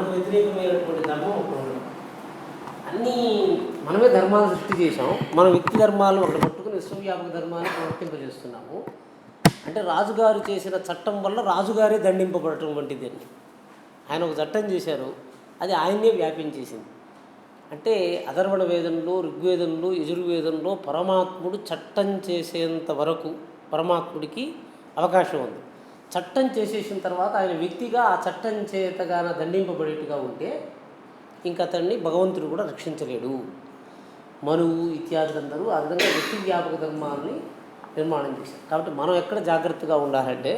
మనకు వ్యతిరేకమైనటువంటి ధర్మం ఒకటి ఉండదు. అన్నీ మనమే ధర్మాలు సృష్టి చేసాం. మన వ్యక్తి ధర్మాలు ఒకటి పట్టుకుని విశ్వవ్యాపక ధర్మాన్ని ప్రవర్తింపజేస్తున్నాము. అంటే రాజుగారు చేసిన చట్టం వల్ల రాజుగారే దండింపబడటం వంటిది. ఆయన ఒక చట్టం చేశారు, అది ఆయన్నే వ్యాపించేసింది. అంటే అథర్వణ వేదంలో, ఋగ్వేదంలో, యజుర్వేదంలో పరమాత్ముడు చట్టం చేసేంత వరకు పరమాత్ముడికి అవకాశం ఉంది. చట్టం చేసేసిన తర్వాత ఆయన వ్యక్తిగా ఆ చట్టం చేతగాన దండింపబడేట్టుగా ఉంటే ఇంకా అతన్ని భగవంతుడు కూడా రక్షించలేడు. మనువు ఇత్యాదులందరూ ఆ విధంగా వ్యక్తి వ్యాపక ధర్మాన్ని నిర్మాణం చేశారు. కాబట్టి మనం ఎక్కడ జాగ్రత్తగా ఉండాలంటే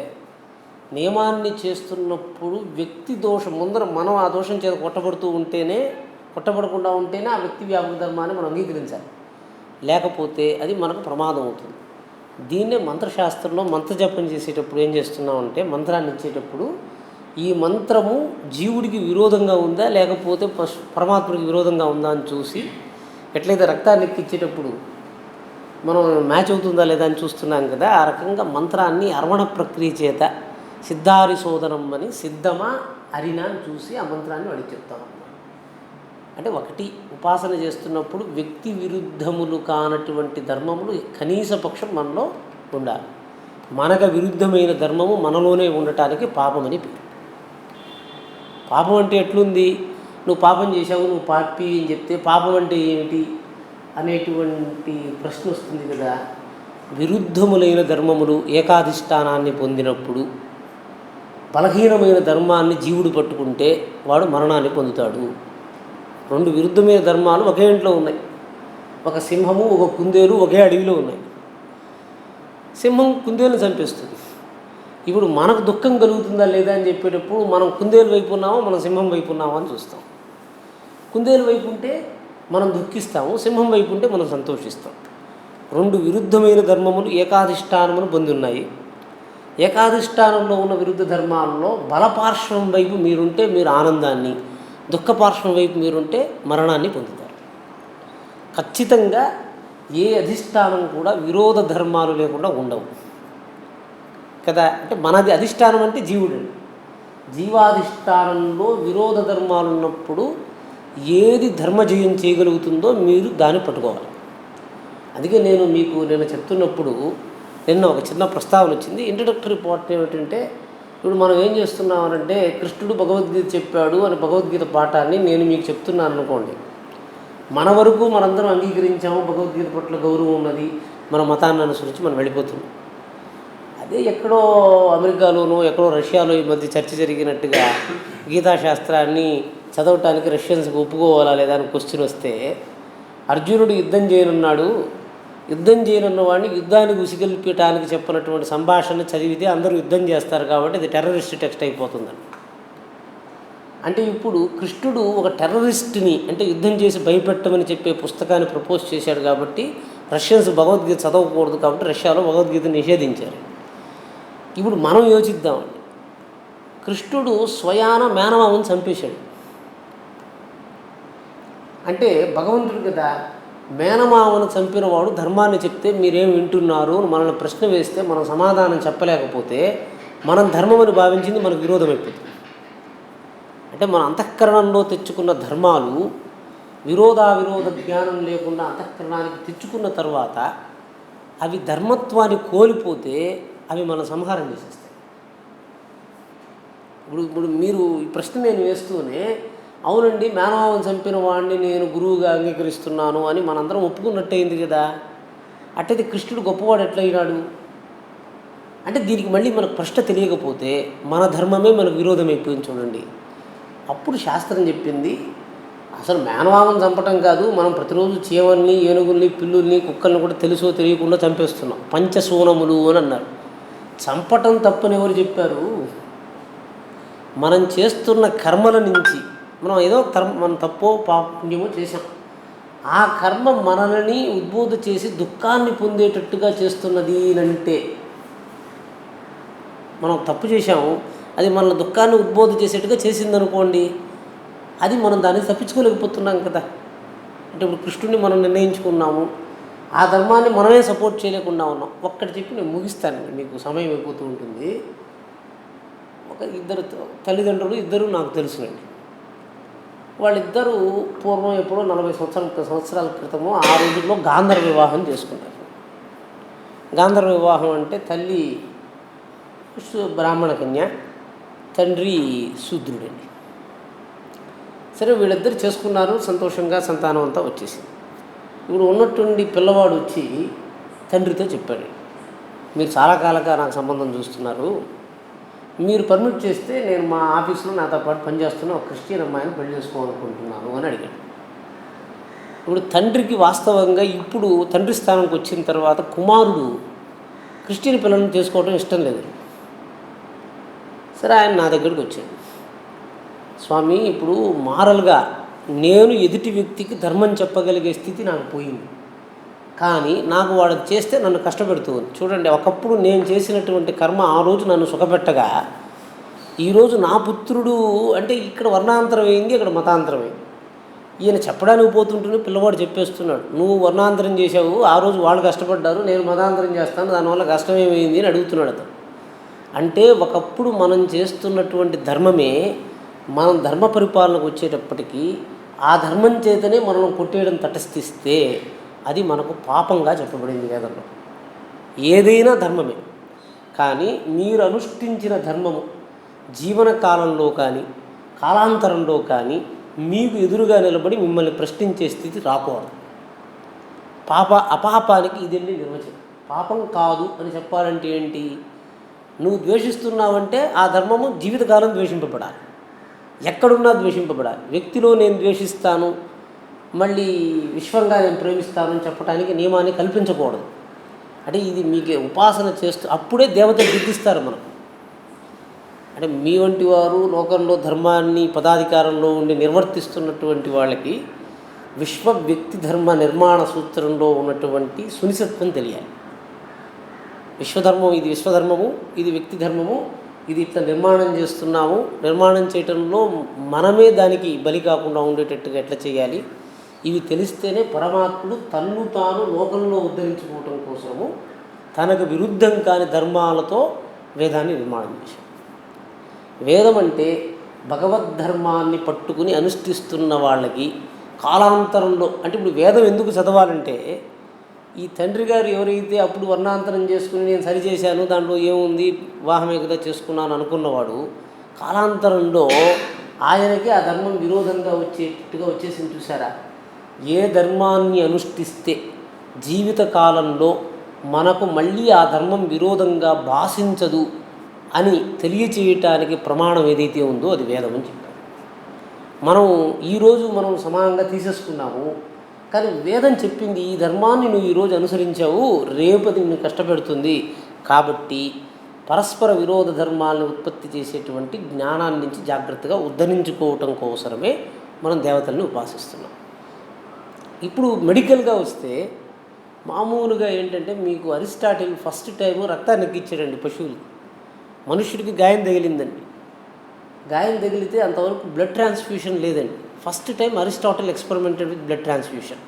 నియమాన్ని చేస్తున్నప్పుడు వ్యక్తి దోషం ముందర మనం ఆ దోషం చేత కొట్టబడకుండా ఉంటేనే ఆ వ్యక్తి వ్యాపక ధర్మాన్ని మనం అంగీకరించాలి. లేకపోతే అది మనకు ప్రమాదం అవుతుంది. దీన్నే మంత్రశాస్త్రంలో మంత్రజపం చేసేటప్పుడు ఏం చేస్తున్నామంటే మంత్రాన్ని ఇచ్చేటప్పుడు ఈ మంత్రము జీవుడికి విరోధంగా ఉందా లేకపోతే పరమాత్ముడికి విరోధంగా ఉందా అని చూసి, ఎట్లయితే రక్తాన్ని ఎక్కించేటప్పుడు మనం మ్యాచ్ అవుతుందా లేదా అని చూస్తున్నాం కదా, ఆ రకంగా మంత్రాన్ని అర్వణ ప్రక్రియ చేత సిద్ధారిశోధనం అని సిద్ధమా అరినా అని చూసి ఆ మంత్రాన్ని వాడికి చెప్తాం. అంటే ఒకటి ఉపాసన చేస్తున్నప్పుడు వ్యక్తి విరుద్ధములు కానటువంటి ధర్మములు కనీస పక్షం మనలో ఉండాలి. మనకు విరుద్ధమైన ధర్మము మనలోనే ఉండటానికి పాపమని పేరు. పాపం అంటే ఎట్లుంది, నువ్వు పాపం చేశావు, నువ్వు పాపి అని చెప్తే పాపం అంటే ఏమిటి అనేటువంటి ప్రశ్న వస్తుంది కదా. విరుద్ధములైన ధర్మములు ఏకాధిష్టానాన్ని పొందినప్పుడు బలహీనమైన ధర్మాన్ని జీవుడు పట్టుకుంటే వాడు మరణాన్ని పొందుతాడు. రెండు విరుద్ధమైన ధర్మాలు ఒకే ఇంట్లో ఉన్నాయి. ఒక సింహము ఒక కుందేలు ఒకే అడవిలో ఉన్నాయి. సింహం కుందేలుని చంపేస్తుంది. ఇప్పుడు మనకు దుఃఖం కలుగుతుందా లేదా అని చెప్పేటప్పుడు మనం కుందేలు వైపు ఉన్నామో మనం సింహం వైపు ఉన్నామో అని చూస్తాం. కుందేలు వైపు ఉంటే మనం దుఃఖిస్తాము, సింహం వైపు ఉంటే మనం సంతోషిస్తాం. రెండు విరుద్ధమైన ధర్మములు ఏకాధిష్టానమును పొంది ఉన్నాయి. ఏకాధిష్టానంలో ఉన్న విరుద్ధ ధర్మాలలో బలపార్శ్వం వైపు మీరుంటే మీరు ఆనందాన్ని, దుఃఖపార్శ్వం వైపు మీరుంటే మరణాన్ని పొందుతారు. ఖచ్చితంగా ఏ అధిష్టానం కూడా విరోధ ధర్మాలు లేకుండా ఉండవు కదా. అంటే మనది అధిష్టానం అంటే జీవుడు. జీవాధిష్టానంలో విరోధ ధర్మాలు ఉన్నప్పుడు ఏది ధర్మజయం చేయగలుగుతుందో మీరు దాన్ని పట్టుకోవాలి. అందుకే నేను చెప్తున్నప్పుడు నిన్న ఒక చిన్న ప్రస్తావన వచ్చింది. ఇంట్రడక్టరీ పార్ట్ ఏమిటంటే, ఇప్పుడు మనం ఏం చేస్తున్నామనంటే కృష్ణుడు భగవద్గీత చెప్పాడు అని భగవద్గీత పాఠాన్ని నేను మీకు చెప్తున్నాను అనుకోండి. మన వరకు మనందరం అంగీకరించాము, భగవద్గీత పట్ల గౌరవం ఉన్నది, మన మతాన్ని అనుసరించి మనం వెళ్ళిపోతున్నాం. అదే ఎక్కడో అమెరికాలోనో ఎక్కడో రష్యాలో ఈ మధ్య చర్చ జరిగినట్టుగా గీతాశాస్త్రాన్ని చదవటానికి రష్యన్స్కి ఒప్పుకోవాలా లేదా అని క్వశ్చన్ వస్తే, అర్జునుడు యుద్ధం చేయనున్నాడు, యుద్ధం చేయనున్న వాడిని యుద్ధానికి ఉసిగొల్పటానికి చెప్పినటువంటి సంభాషణ చదివితే అందరూ యుద్ధం చేస్తారు కాబట్టి అది టెర్రరిస్ట్ టెక్స్ట్ అయిపోతుందని. అంటే ఇప్పుడు కృష్ణుడు ఒక టెర్రరిస్ట్ని అంటే యుద్ధం చేసి భయపెట్టమని చెప్పే పుస్తకాన్ని ప్రపోజ్ చేశాడు కాబట్టి రష్యన్స్ భగవద్గీత చదవకూడదు కాబట్టి రష్యాలో భగవద్గీత నిషేధించారు. ఇప్పుడు మనం యోచిద్దామండి, కృష్ణుడు స్వయాన మేనమామని చంపేశాడు. అంటే భగవంతుడు కదా, మేనమామను చంపిన వాడు ధర్మాన్ని చెప్తే మీరేం వింటున్నారు అని మనల్ని ప్రశ్న వేస్తే మనం సమాధానం చెప్పలేకపోతే మనం ధర్మమని భావించింది మనకు విరోధమైపోతుంది. అంటే మన అంతఃకరణంలో తెచ్చుకున్న ధర్మాలు విరోధ జ్ఞానం లేకుండా అంతఃకరణానికి తెచ్చుకున్న తర్వాత అవి ధర్మత్వాన్ని కోల్పోతే అవి మనం సంహారం చేసేస్తాయి. ఇప్పుడు మీరు ఈ ప్రశ్న నేను వేస్తూనే అవునండి మేనమామను చంపిన వాడిని నేను గురువుగా అంగీకరిస్తున్నాను అని మనందరం ఒప్పుకున్నట్టయింది కదా. అట్టయితే కృష్ణుడు గొప్పవాడు ఎట్లయినాడు అంటే దీనికి మళ్ళీ మనకు ప్రశ్న తెలియకపోతే మన ధర్మమే మనకు విరోధమైపోయింది చూడండి. అప్పుడు శాస్త్రం చెప్పింది అసలు మేనమామను చంపటం కాదు, మనం ప్రతిరోజు చీమల్ని, ఏనుగుల్ని, పిల్లుల్ని, కుక్కల్ని కూడా తెలుసో తెలియకుండా చంపేస్తున్నాం. పంచశూనములు అని అన్నారు. చంపటం తప్పని ఎవరు చెప్పారు? మనం చేస్తున్న కర్మల నుంచి మనం ఏదో మనం తప్పో పుణ్యమో చేసాం, ఆ కర్మ మనల్ని ఉద్బోధ చేసి దుఃఖాన్ని పొందేటట్టుగా చేస్తున్నది అంటే మనం తప్పు చేసాము, అది మన దుఃఖాన్ని ఉద్బోధ చేసేట్టుగా చేసిందనుకోండి, అది మనం దాన్ని తప్పించుకోలేకపోతున్నాం కదా. అంటే ఇప్పుడు కృష్ణుడిని మనం నిర్ణయించుకున్నాము, ఆ ధర్మాన్ని మనమే సపోర్ట్ చేయలేకుండా ఉన్నాం. ఒక్కటి చెప్పి నేను ముగిస్తాను, మీకు సమయం అయిపోతూ ఉంటుంది. ఇద్దరు తల్లిదండ్రులు నాకు తెలుసునండి. వాళ్ళిద్దరూ పూర్వం ఎప్పుడో 40 సంవత్సరాల 30 సంవత్సరాల క్రితము ఆ రోజుల్లో గాంధర్వ వివాహం చేసుకున్నారు. గాంధర్వ వివాహం అంటే తల్లి బ్రాహ్మణ కన్య, తండ్రి శూద్రుడండి. సరే వీళ్ళిద్దరు చేసుకున్నారు, సంతోషంగా సంతానం అంతా వచ్చేసింది. ఇప్పుడు ఉన్నట్టుండి పిల్లవాడు వచ్చి తండ్రితో చెప్పాడు, మీరు చాలా కాలంగా నాకు సంబంధం చూస్తున్నారు, మీరు పర్మిట్ చేస్తే నేను మా ఆఫీస్లో నాతో పాటు పనిచేస్తున్న ఒక క్రిస్టియన్ అమ్మాయిని పెళ్లి చేసుకోవాలనుకుంటున్నాను అని అడిగాడు. ఇప్పుడు తండ్రికి వాస్తవంగా ఇప్పుడు తండ్రి స్థానంకి వచ్చిన తర్వాత కుమారుడు క్రిస్టియన్ పిల్లల్ని చేసుకోవడం ఇష్టం లేదు. సరే ఆయన నా దగ్గరికి వచ్చాడు, స్వామి ఇప్పుడు మారల్గా నేను ఎదుటి వ్యక్తికి ధర్మం చెప్పగలిగే స్థితి నాకు పోయింది, కానీ నాకు వాడు చేస్తే నన్ను కష్టపెడుతూ ఉంది. చూడండి, ఒకప్పుడు నేను చేసినటువంటి కర్మ ఆ రోజు నన్ను సుఖపెట్టగా ఈరోజు నా పుత్రుడు అంటే ఇక్కడ వర్ణాంతరం అయింది, ఇక్కడ మతాంతరం అయింది. ఈయన చెప్పడానికి పోతుంటేనే పిల్లవాడు చెప్పేస్తున్నాడు, నువ్వు వర్ణాంతరం చేసావు, ఆ రోజు వాళ్ళు కష్టపడ్డారు, నేను మతాంతరం చేస్తాను, దానివల్ల కష్టం ఏమైంది అని అడుగుతున్నాడు అతను. అంటే ఒకప్పుడు మనం చేస్తున్నటువంటి ధర్మమే మనం ధర్మ పరిపాలనకు వచ్చేటప్పటికీ ఆ ధర్మం చేతనే మనం కొట్టేయడం తటస్థిస్తే అది మనకు పాపంగా చెప్పబడింది వేదంలో. ఏదైనా ధర్మమే, కానీ మీరు అనుష్ఠించిన ధర్మము జీవన కాలంలో కానీ కాలాంతరంలో కానీ మీకు ఎదురుగా నిలబడి మిమ్మల్ని ప్రశ్నించే స్థితి రాకూడదు. అపాపానికి ఇదండి నిర్వచనం. పాపం కాదు అని చెప్పాలంటే ఏంటి? నువ్వు ద్వేషిస్తున్నావంటే ఆ ధర్మము జీవితకాలం ద్వేషింపబడాలి, ఎక్కడున్నా ద్వేషింపబడాలి. వ్యక్తిలో నేను ద్వేషిస్తాను, మళ్ళీ విశ్వంగా నేను ప్రేమిస్తానని చెప్పడానికి నియమాన్ని కల్పించకూడదు. అంటే ఇది మీకు ఉపాసన చేస్తూ అప్పుడే దేవతలు గుర్తిస్తారు మనకు. అంటే మీ వంటి వారు లోకంలో ధర్మాన్ని పదాధికారంలో ఉండి నిర్వర్తిస్తున్నటువంటి వాళ్ళకి విశ్వ వ్యక్తి ధర్మ నిర్మాణ సూత్రంలో ఉన్నటువంటి సునిశత్వం తెలియాలి. విశ్వధర్మం ఇది విశ్వధర్మము, ఇది వ్యక్తి ధర్మము, ఇది ఇట్లా నిర్మాణం చేస్తున్నాము, నిర్మాణం చేయటంలో మనమే దానికి బలి కాకుండా ఉండేటట్టుగా ఎట్లా చేయాలి, ఇవి తెలిస్తేనే పరమాత్ముడు తన్ను తాను లోకంలో ఉద్ధరించుకోవటం కోసము తనకు విరుద్ధం కాని ధర్మాలతో వేదాన్ని నిర్మాణం చేశాడు. వేదం అంటే భగవద్ధర్మాన్ని పట్టుకుని అనుష్ఠిస్తున్న వాళ్ళకి కాలాంతరంలో, అంటే ఇప్పుడు వేదం ఎందుకు చదవాలంటే ఈ తండ్రి గారు ఎవరైతే అప్పుడు వర్ణాంతరం చేసుకుని నేను సరిచేశాను, దాంట్లో ఏముంది వివాహమే కదా చేసుకున్నాను అనుకున్నవాడు కాలాంతరంలో ఆయనకి ఆ ధర్మం విరోధంగా వచ్చేటట్టుగా వచ్చేసింది. చూసారా? ఏ ధర్మాన్ని అనుష్ఠిస్తే జీవితకాలంలో మనకు మళ్ళీ ఆ ధర్మం విరోధంగా భాషించదు అని తెలియచేయటానికి ప్రమాణం ఏదైతే ఉందో అది వేదం అని చెప్పారు. మనం ఈరోజు మనం సమానంగా తీసేసుకున్నాము, కానీ వేదం చెప్పింది ఈ ధర్మాన్ని నువ్వు ఈరోజు అనుసరించావు, రేపు అది నిన్ను కష్టపెడుతుంది. కాబట్టి పరస్పర విరోధ ధర్మాలను ఉత్పత్తి చేసేటువంటి జ్ఞానాన్ని నుంచి జాగ్రత్తగా ఉద్ధరించుకోవటం కోసమే మనం దేవతల్ని ఉపాసిస్తున్నాం. ఇప్పుడు మెడికల్గా వస్తే మామూలుగా ఏంటంటే మీకు అరిస్టాటిల్ ఫస్ట్ టైం రక్తాన్ని ఎక్కించాడండి పశువులు. మనుషుడికి గాయం తగిలిందండి, గాయం తగిలితే అంతవరకు బ్లడ్ ట్రాన్స్ఫ్యూషన్ లేదండి. First time Aristotle experimented with blood transfusion.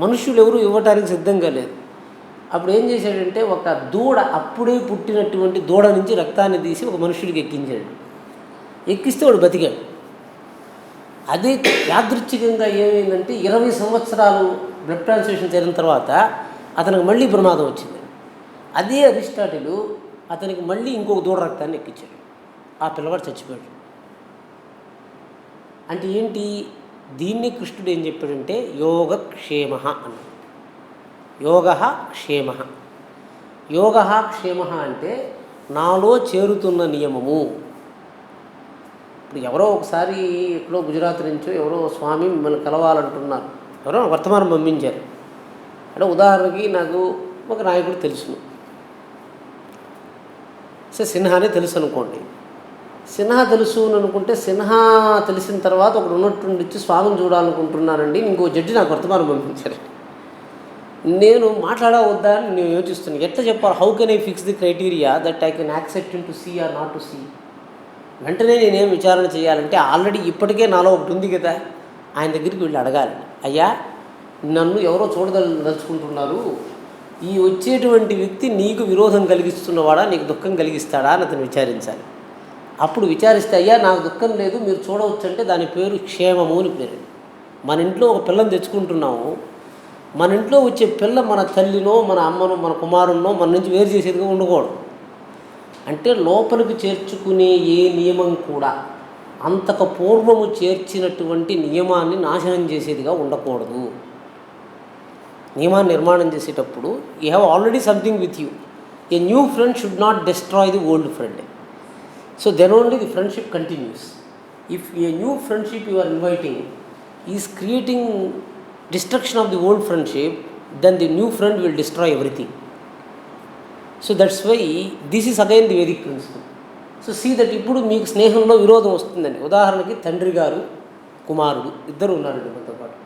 మనుషులు ఎవరు ఇవ్వటానికి సిద్ధంగా లేదు. అప్పుడు ఏం చేశాడంటే ఒక దూడ, అప్పుడే పుట్టినటువంటి దూడ నుంచి రక్తాన్ని తీసి ఒక మనుషుడికి ఎక్కించాడు. ఎక్కిస్తే వాడు బతికాడు. అదే యాదృచ్ఛికంగా ఏమైందంటే 20 సంవత్సరాలు బ్లడ్ ట్రాన్స్ఫ్యూషన్ చేరిన తర్వాత అతనికి మళ్ళీ ప్రమాదం వచ్చింది. అదే అరిస్టాటిల్ అతనికి మళ్ళీ ఇంకొక దూడ రక్తాన్ని ఎక్కించాడు. ఆ పిల్లవాడు చచ్చిపోయాడు. అంటే ఏంటి? దీన్ని కృష్ణుడు ఏం చెప్పాడంటే యోగక్షేమ అన్నాడు. యోగ క్షేమ. యోగ క్షేమ అంటే నాలో చేరుతున్న నియమము. ఇప్పుడు ఎవరో ఒకసారి ఎక్కడో గుజరాత్ నుంచో ఎవరో స్వామి మిమ్మల్ని కలవాలంటున్నారు, ఎవరో వర్తమానం పంపించారు. అంటే ఉదాహరణకి నాకు ఒక నాయకుడు తెలుసును, సిన్హానే తెలుసు అనుకోండి. సిన్హా తెలుసు అని అనుకుంటే సిన్హా తెలిసిన తర్వాత ఒకడు ఉన్నట్టుండి వచ్చి స్వామిని చూడాలనుకుంటున్నానండి, ఇంకో జడ్జి నాకు వర్తమానం పంపించారు. నేను మాట్లాడవద్దా అని నేను యోచిస్తున్నాను. ఎట్లా చెప్పాలి? How can I fix the criteria that I can accept in to see or not to see? వెంటనే నేనేం విచారణ చేయాలంటే ఆల్రెడీ ఇప్పటికే నాలో ఒకటి ఉంది కదా, ఆయన దగ్గరికి వెళ్ళి అడగాలి, అయ్యా నన్ను ఎవరో చూడదలుచుకుంటున్నారు, ఈ వచ్చేటువంటి వ్యక్తి నీకు విరోధం కలిగిస్తున్నవాడా, నీకు దుఃఖం కలిగిస్తాడా అని అతను విచారించాలి. అప్పుడు విచారిస్తే అయ్యా నాకు దుఃఖం లేదు మీరు చూడవచ్చు అంటే దాని పేరు క్షేమము అని పేరు. మన ఇంట్లో ఒక పిల్లని తెచ్చుకుంటున్నాము, మన ఇంట్లో వచ్చే పిల్ల మన తల్లినో మన అమ్మనో మన కుమారున్నో మన నుంచి వేరు చేసేదిగా ఉండకూడదు. అంటే లోపలికి చేర్చుకునే ఏ నియమం కూడా అంతకు పూర్వము చేర్చినటువంటి నియమాన్ని నాశనం చేసేదిగా ఉండకూడదు. నియమాన్ని నిర్మాణం చేసేటప్పుడు you have already something with you. A new friend should not destroy the old friend. So then only the friendship continues. If a new friendship you are inviting is creating destruction of the old friendship, then the new friend will destroy everything. So that's why this is again the Vedic principle. So see that ఇప్పుడు మీకు స్నేహంలో విరోధం వస్తుందండి. ఉదాహరణకి తండ్రి గారు కుమారుడు ఇద్దరు ఉన్నారండి మనతో పాటు.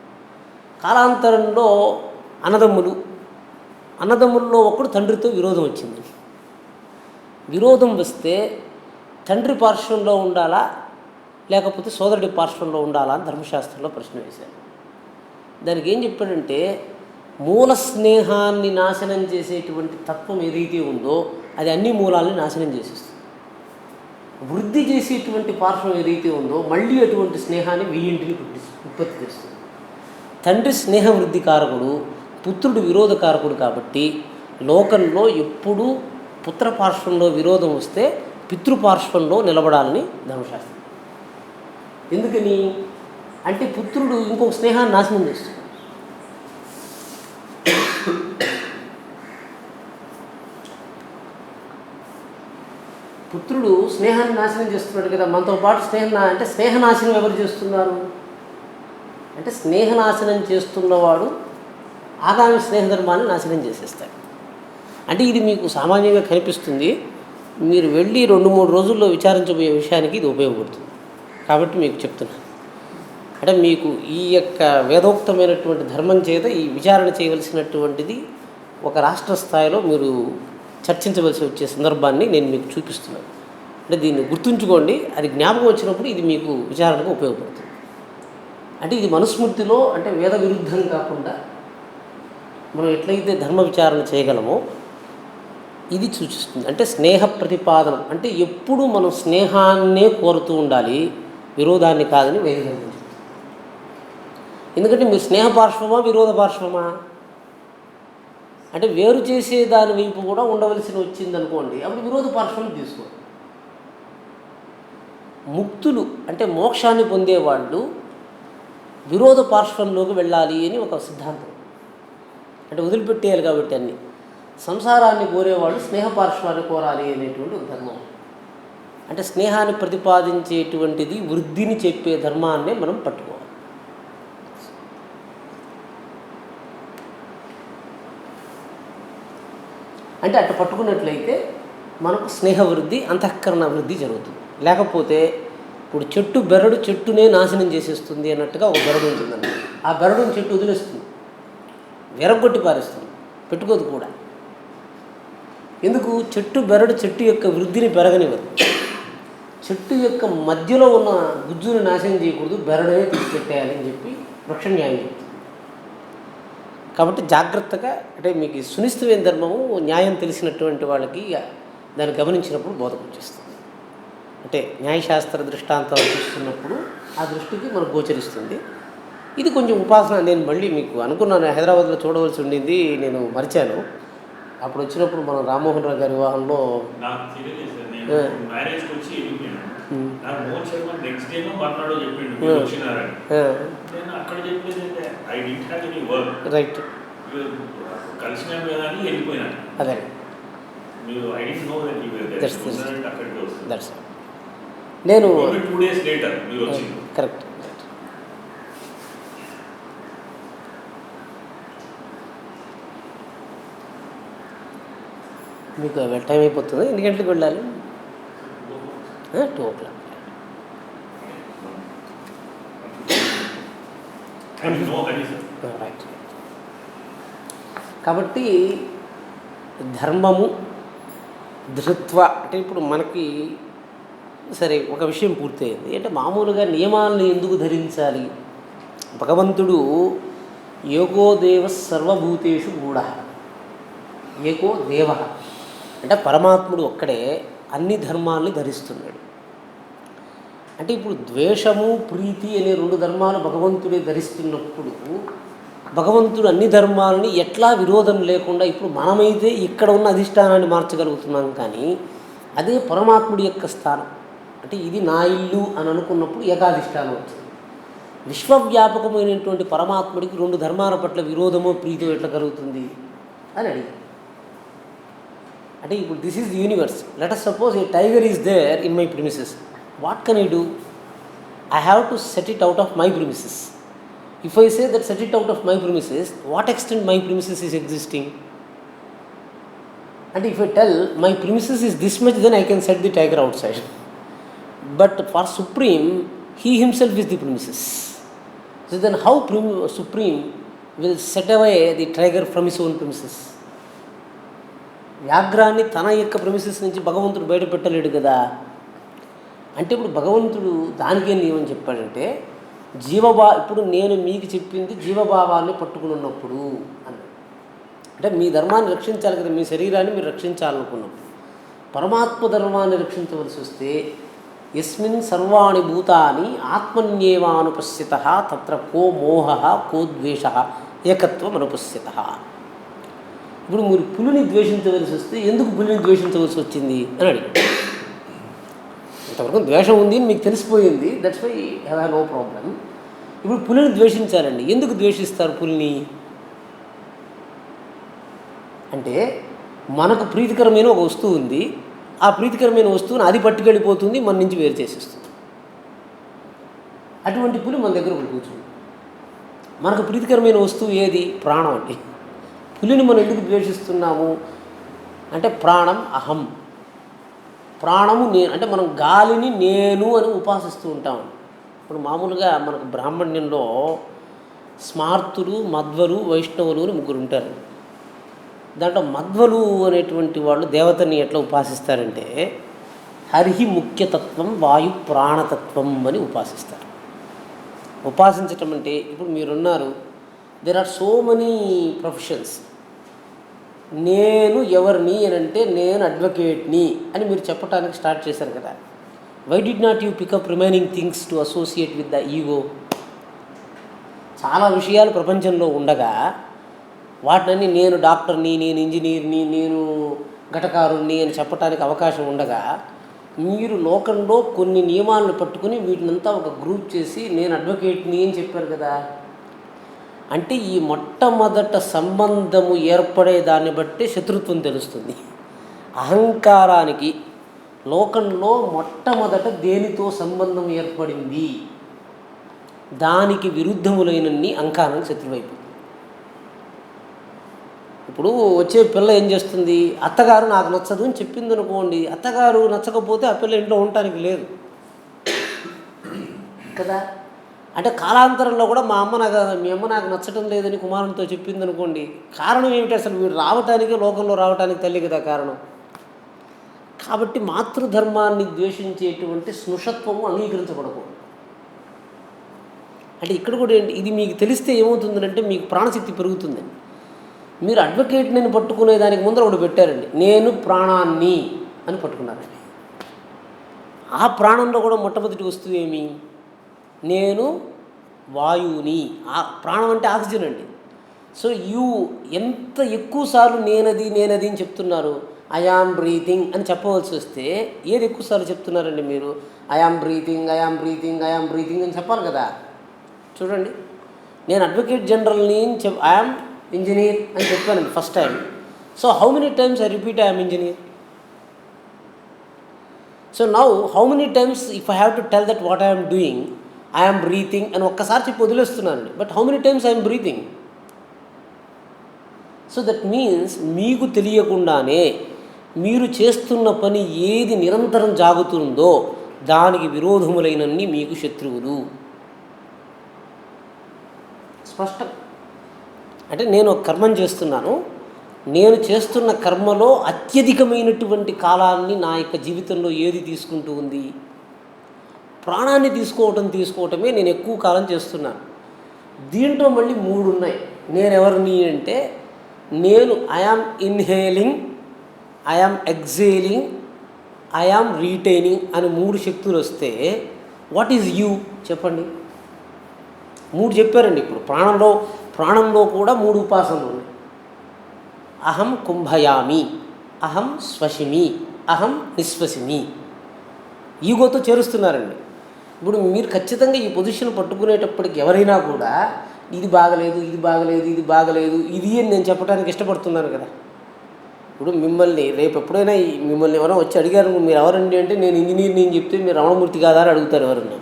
కాలాంతరంలో అన్నదమ్ముల్లో ఒకడు తండ్రితో విరోధం వచ్చింది. విరోధం వస్తే తండ్రి పార్శ్వంలో ఉండాలా లేకపోతే సోదరుడి పార్శ్వంలో ఉండాలా అని ధర్మశాస్త్రంలో ప్రశ్న వేశారు. దానికి ఏం చెప్పాడంటే మూల స్నేహాన్ని నాశనం చేసేటువంటి తత్వం ఏదైతే ఉందో అది అన్ని మూలాలని నాశనం చేసేస్తుంది. వృద్ధి చేసేటువంటి పార్శ్వం ఏదైతే ఉందో మళ్ళీ అటువంటి స్నేహాన్ని వెయ్యింటిని ఉత్పత్తి చేస్తుంది. తండ్రి స్నేహ వృద్ధి కారకుడు, పుత్రుడు విరోధ కారకుడు. కాబట్టి లోకంలో ఎప్పుడూ పుత్ర పార్శ్వంలో విరోధం వస్తే పితృపార్శ్వంలో నిలబడాలని ధర్మశాస్త్రం. ఎందుకని అంటే పుత్రుడు ఇంకొక స్నేహాన్ని నాశనం చేస్తుంది. పుత్రుడు స్నేహాన్ని నాశనం చేస్తున్నాడు కదా, మనతో పాటు స్నేహనాశనం ఎవరు చేస్తున్నారు అంటే స్నేహనాశనం చేస్తున్నవాడు ఆగామి స్నేహధర్మాన్ని నాశనం చేసేస్తాడు. అంటే ఇది మీకు సామాన్యంగా కనిపిస్తుంది, మీరు వెళ్ళి 2-3 రోజుల్లో విచారించబోయే విషయానికి ఇది ఉపయోగపడుతుంది. కాబట్టి మీకు చెప్తున్నాను. అంటే మీకు ఈ యొక్క వేదోక్తమైనటువంటి ధర్మం చేత ఈ విచారణ చేయవలసినటువంటిది ఒక రాష్ట్ర స్థాయిలో మీరు చర్చించవలసి వచ్చే సందర్భాన్ని నేను మీకు చూపిస్తున్నాను. అంటే దీన్ని గుర్తుంచుకోండి, అది జ్ఞాపకం వచ్చినప్పుడు ఇది మీకు విచారణకు ఉపయోగపడుతుంది. అంటే ఇది మనుస్మృతిలో అంటే వేద విరుద్ధం కాకుండా మనం ఎట్లయితే ధర్మ విచారణ చేయగలమో ఇది సూచిస్తుంది. అంటే స్నేహ ప్రతిపాదనం అంటే ఎప్పుడు మనం స్నేహాన్నే కోరుతూ ఉండాలి, విరోధాన్ని కాదని వేదం. ఎందుకంటే మీరు స్నేహ పార్శ్వమా విరోధ పార్శ్వమా అంటే వేరు చేసే దాని వైపు కూడా ఉండవలసి వచ్చిందనుకోండి, అప్పుడు విరోధ పార్శ్వం తీసుకోండి. ముక్తులు అంటే మోక్షాన్ని పొందేవాళ్ళు విరోధ పార్శ్వంలోకి వెళ్ళాలి అని ఒక సిద్ధాంతం. అంటే వదిలిపెట్టేయాలి కాబట్టి అన్నీ. సంసారాన్ని కోరేవాళ్ళు స్నేహ పార్శ్వాన్ని కోరాలి అనేటువంటి ఒక ధర్మం. అంటే స్నేహాన్ని ప్రతిపాదించేటువంటిది వృద్ధిని చెప్పే ధర్మాన్నే మనం పట్టుకోవాలి. అంటే అట్లా పట్టుకున్నట్లయితే మనకు స్నేహ వృద్ధి అంతఃకరణ వృద్ధి జరుగుతుంది. లేకపోతే ఇప్పుడు బెరడు చెట్టునే నాశనం చేసేస్తుంది అన్నట్టుగా ఒక బెరడు ఉంటుందండి. ఆ బెరడుని చెట్టు వదిలేస్తుంది, విరగొట్టి పారేస్తుంది, పెట్టుకోదు కూడా. ఎందుకు? బెరడు చెట్టు యొక్క వృద్ధిని పెరగనివ్వదు. చెట్టు యొక్క మధ్యలో ఉన్న గుజ్జుని నాశనం చేయకూడదు, బెరడనే తీసిపెట్టేయాలి అని చెప్పి వృక్ష న్యాయం చెప్తుంది. కాబట్టి జాగ్రత్తగా అంటే మీకు సునిశ్చితమైన ధర్మము న్యాయం తెలిసినటువంటి వాళ్ళకి దాన్ని గమనించినప్పుడు బోధకు వచ్చేస్తుంది. అంటే న్యాయశాస్త్ర దృష్టాంతాలు చూస్తున్నప్పుడు ఆ దృష్టికి మనకు గోచరిస్తుంది. ఇది కొంచెం ఉపాసన. నేను మళ్ళీ మీకు అనుకున్నాను హైదరాబాద్లో చూడవలసి ఉండింది, నేను మరిచాను. అప్పుడు వచ్చినప్పుడు మనం రామ్మోహన్ రావు గారి వివాహంలో రైట్ అదే నేను కరెక్ట్. మీకు టైం అయిపోతుంది. ఎన్ని గంటలకు వెళ్ళాలి? 2 o'clock. రైట్. కాబట్టి ధర్మము ధృత్వ అంటే ఇప్పుడు మనకి సరే ఒక విషయం పూర్తయింది. అంటే మామూలుగా నియమాలను ఎందుకు ధరించాలి? భగవంతుడు ఏకో దేవ సర్వభూతేషు గూఢ. ఏకో దేవ అంటే పరమాత్ముడు ఒక్కడే అన్ని ధర్మాల్ని ధరిస్తున్నాడు. అంటే ఇప్పుడు ద్వేషము ప్రీతి అనే రెండు ధర్మాలు భగవంతుడే ధరిస్తున్నప్పుడు భగవంతుడు అన్ని ధర్మాలని ఎట్లా విరోధం లేకుండా ఇప్పుడు మనమైతే ఇక్కడ ఉన్న అధిష్టానాన్ని మార్చగలుగుతున్నాం, కానీ అదే పరమాత్ముడి యొక్క స్థానం. అంటే ఇది నా ఇల్లు అని అనుకున్నప్పుడు ఏకాధిష్టానం వచ్చింది. విశ్వవ్యాపకమైనటువంటి పరమాత్ముడికి రెండు ధర్మాల పట్ల విరోధమో ప్రీతో ఎట్లా కలుగుతుంది అని అడిగారు. అంటే ఇప్పుడు this is the universe. Let us suppose a tiger is there in my premises. What can I do? I have to set it out of my premises. If I say that set it out of my premises, what extent my premises is existing? And if I tell my premises is this much, then I can set the tiger outside. But for Supreme, he himself is the premises. So then how Supreme will set away the tiger from his own premises? వ్యాఘ్రాన్ని తన యొక్క premises నుంచి భగవంతుడు బయట పెట్టలేడు కదా. అంటే ఇప్పుడు భగవంతుడు దానికే నియమం చెప్పాడంటే ఇప్పుడు నేను మీకు చెప్పింది జీవభావాన్ని పట్టుకుని ఉన్నప్పుడు అన్నాడు. అంటే మీ ధర్మాన్ని రక్షించాలి కదా, మీ శరీరాన్ని మీరు రక్షించాలనుకున్నప్పుడు. పరమాత్మ ధర్మాన్ని రక్షించవలసి వస్తే యస్మిన్ సర్వాణి భూతాని ఆత్మన్యేవానుపశ్యతః తత్ర కో మోహః కో ద్వేషః ఏకత్వం అనుపశ్యతః. ఇప్పుడు మీరు పులిని ద్వేషించవలసి వస్తే ఎందుకు పులిని ద్వేషించవలసి వచ్చింది అని అడిగాడు. ఇంతవరకు ద్వేషం ఉంది అని మీకు తెలిసిపోయింది, that's why have no problem. ఇప్పుడు పులిని ద్వేషించాలండి, ఎందుకు ద్వేషిస్తారు పులిని అంటే మనకు ప్రీతికరమైన ఒక వస్తువు ఉంది, ఆ ప్రీతికరమైన వస్తువుని అది పట్టుకెళ్ళిపోతుంది, మన నుంచి వేరు చేసేస్తుంది. అటువంటి పులి మన దగ్గర ఒకటి కూర్చుంది. మనకు ప్రీతికరమైన వస్తువు ఏది? ప్రాణం అండి. పులిని మనం ఎందుకు ద్వేషిస్తున్నాము అంటే ప్రాణం అహం, ప్రాణము నేను. అంటే మనం గాలిని నేను అని ఉపాసిస్తూ ఉంటాం. ఇప్పుడు మామూలుగా మనకు బ్రాహ్మణ్యంలో స్మార్తులు, మధ్వలు, వైష్ణవులు అని ముగ్గురు ఉంటారు. దాంట్లో మధ్వలు అనేటువంటి వాళ్ళు దేవతని ఎట్లా ఉపాసిస్తారంటే హరిహి ముఖ్యతత్వం వాయు ప్రాణతత్వం అని ఉపాసిస్తారు. ఉపాసించటం అంటే ఇప్పుడు మీరున్నారు, there are so many professions. నేను ఎవరిని అని అంటే నేను అడ్వకేట్ని అని మీరు చెప్పడానికి స్టార్ట్ చేశారు కదా. Why did not you pick up remaining things to associate with the ego? చాలా విషయాలు ప్రపంచంలో ఉండగా వాటిని నేను డాక్టర్ని, నేను ఇంజనీర్ని, నేను ఘటకారుణ్ణి అని చెప్పడానికి అవకాశం ఉండగా మీరు లోకంలో కొన్ని నియమాలను పట్టుకుని వీటినంతా ఒక గ్రూప్ చేసి నేను అడ్వకేట్ని అని చెప్పారు కదా. అంటే ఈ మొట్టమొదట సంబంధము ఏర్పడే దాన్ని బట్టి శత్రుత్వం తెలుస్తుంది. అహంకారానికి లోకంలో మొట్టమొదట దేనితో సంబంధం ఏర్పడింది, దానికి విరుద్ధములైనన్ని అహంకారానికి శత్రువైపోతుంది. ఇప్పుడు వచ్చే పిల్ల ఏం చేస్తుంది, అత్తగారు నాకు నచ్చదు అని చెప్పింది అనుకోండి, అత్తగారు నచ్చకపోతే ఆ పిల్ల ఇంట్లో ఉండటానికి లేదు కదా. అంటే కాలాంతరంలో కూడా మీ అమ్మ నాకు నచ్చటం లేదని కుమారునితో చెప్పింది అనుకోండి, కారణం ఏమిటి? అసలు వీడు రావటానికి, లోకంలో రావటానికి తల్లి కదా కారణం. కాబట్టి మాతృధర్మాన్ని ద్వేషించేటువంటి స్నుషత్వము అంగీకరించబడకూడదు. అంటే ఇక్కడ కూడా ఏంటి, ఇది మీకు తెలిస్తే ఏమవుతుందంటే మీకు ప్రాణశక్తి పెరుగుతుందండి. మీరు అడ్వకేట్ని పట్టుకునే దానికి ముందర ఒకటి పెట్టారండి, నేను ప్రాణాన్ని అని పట్టుకున్నారండి. ఆ ప్రాణంలో కూడా మొట్టమొదటి వస్తువు ఏమి? నేను వాయువుని. ఆ ప్రాణం అంటే ఆక్సిజన్ అండి. సో ఎంత ఎక్కువసార్లు నేనది అని చెప్తున్నారు, ఐ యామ్ బ్రీతింగ్ అని చెప్పవలసి వస్తే ఏది ఎక్కువసార్లు చెప్తున్నారండి మీరు? ఐ యామ్ బ్రీతింగ్ అని చెప్పాలి కదా. చూడండి, నేను అడ్వకేట్ జనరల్ని ఐ యామ్ ఇంజనీర్ అని చెప్పానండి first time. So how many times I repeat I am engineer? So now how many times if I have to tell that what I am doing, I am breathing అని ఒక్కసారి చెప్పి వదిలేస్తున్నానండి. But how many times I am breathing? So that means మీకు తెలియకుండానే మీరు చేస్తున్న పని ఏది నిరంతరం జాగుతుందో దానికి విరోధములైనన్ని మీకు శత్రువులు. స్పష్టం. అంటే నేను ఒక కర్మం చేస్తున్నాను, నేను చేస్తున్న కర్మలో అత్యధికమైనటువంటి కాలాన్ని నా యొక్క జీవితంలో ఏది తీసుకుంటూ ఉంది? ప్రాణాన్ని తీసుకోవటమే నేను ఎక్కువ కాలం చేస్తున్నాను. దీంట్లో మళ్ళీ 3 ఉన్నాయి. నేను ఎవరిని అంటే నేను I am inhaling, I am exhaling, I am retaining అని 3 శక్తులు వస్తే వాట్ ఈజ్ యూ చెప్పండి. 3 చెప్పారండి. ఇప్పుడు ప్రాణంలో కూడా 3 ఉపాసనలు ఉన్నాయి. అహం కుంభయామి, అహం శ్వసిమి, అహం నిశ్వసిమి. ఈగోతో చేరుస్తున్నారండి. ఇప్పుడు మీరు ఖచ్చితంగా ఈ పొజిషన్ పట్టుకునేటప్పటికి ఎవరైనా కూడా ఇది బాగలేదు, ఇది బాగలేదు, ఇది బాగలేదు, ఇది అని నేను చెప్పడానికి ఇష్టపడుతున్నాను కదా. ఇప్పుడు మిమ్మల్ని రేపు ఎప్పుడైనా మిమ్మల్ని ఎవరైనా వచ్చి అడిగారు మీరు ఎవరండి అంటే నేను ఇంజనీర్ని అని చెప్తే మీరు రమణమూర్తి కాదా అని అడుగుతారు ఎవరన్నా.